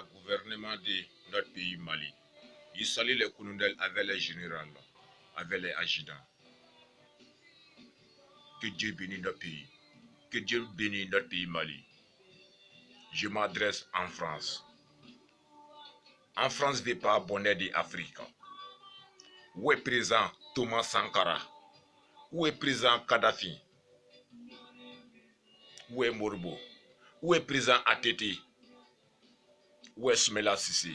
le gouvernement de notre pays Mali. Il salue les colonels avec les généraux, avec les adjudants. Que Dieu bénisse notre pays. Que Dieu bénisse notre pays Mali. Je m'adresse en France. En France, ne pas bonnet d'Afrique. Où est présent Thomas Sankara? Où est présent Kadhafi? Où est Morbo? Où est présent Atete? Où est Smela Sissé?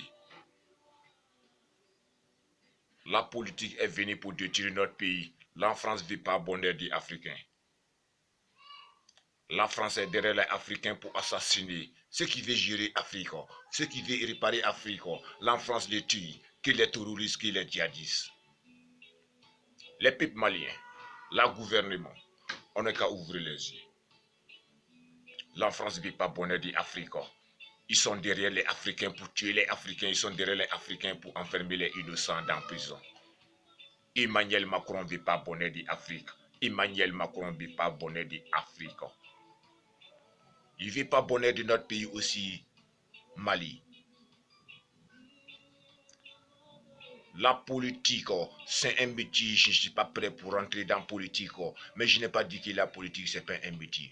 La politique est venue pour détruire notre pays. La France ne veut pas bonheur des Africains. La France est derrière les Africains pour assassiner ceux qui veulent gérer l'Afrique, ceux qui veulent réparer l'Afrique. La France les tue, que les terroristes, que les djihadistes. Les peuples maliens, le gouvernement, on n'a qu'à ouvrir les yeux. La France ne veut pas bonheur des Africains. Ils sont derrière les Africains pour tuer les Africains. Ils sont derrière les Africains pour enfermer les innocents dans la prison. Emmanuel Macron ne veut pas bonheur d'Afrique. Emmanuel Macron ne veut pas bonheur d'Afrique. Il ne veut pas bonheur de notre pays aussi, Mali. La politique, c'est un métier. Je ne suis pas prêt pour rentrer dans la politique. Mais je n'ai pas dit que la politique, ce n'est pas un métier.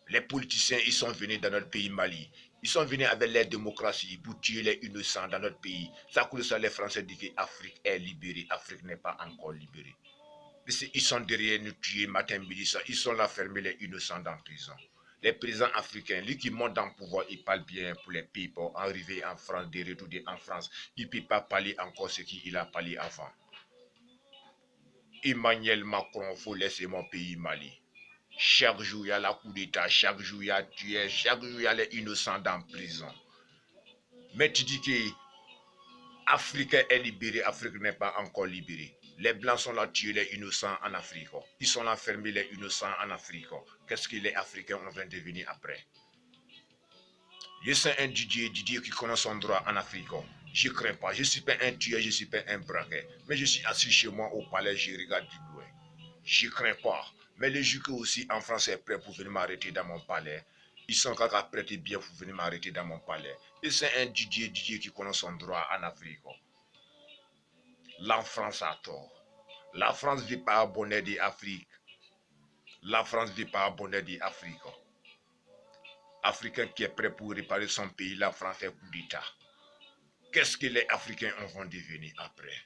Les politiciens, ils sont venus dans notre pays Mali. Ils sont venus avec leur démocratie pour tuer les innocents dans notre pays. Ça coûte ça, les Français disent que l'Afrique est libérée. L'Afrique n'est pas encore libérée. Ils sont derrière nous tuer matin, midi, ça. Ils sont là fermés les innocents dans la prison. Les présidents africains, lui qui monte dans le pouvoir, il parle bien pour les people. Arrivé en France, de retourner en France, il ne peut pas parler encore ce qu'il a parlé avant. Emmanuel Macron, il faut laisser mon pays Mali. Chaque jour, il y a la coup d'État, chaque jour, il y a tué, chaque jour, il y a les innocents dans la prison. Mais tu dis que l'Afrique est libérée, l'Afrique n'est pas encore libérée. Les Blancs sont là tuer les innocents en Afrique. Ils sont là fermer les innocents en Afrique. Qu'est-ce que les Africains vont devenir après? Je suis un Didier qui connaît son droit en Afrique. Je ne crains pas. Je ne suis pas un tueur, je ne suis pas un braquet. Mais je suis assis chez moi au palais, je regarde du loin. Je ne crains pas. Mais les juges aussi en France sont prêts pour venir m'arrêter dans mon palais. Ils sont prêts et bien pour venir m'arrêter dans mon palais. Et c'est un Didier qui connaît son droit en Afrique. La France a tort. La France ne veut pas abonner d'Afrique. La France ne veut pas abonner d'Afrique. Africain qui est prêt pour réparer son pays, la France fait coup d'État. Qu'est-ce que les Africains vont devenir après?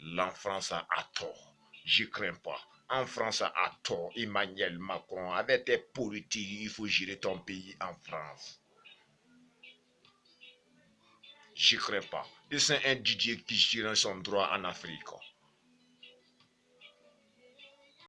La France a tort. Je ne crains pas. En France a tort. Emmanuel Macron, avec tes politiques, il faut gérer ton pays en France. Je ne crains pas. Et c'est un Didier qui gère son droit en Afrique.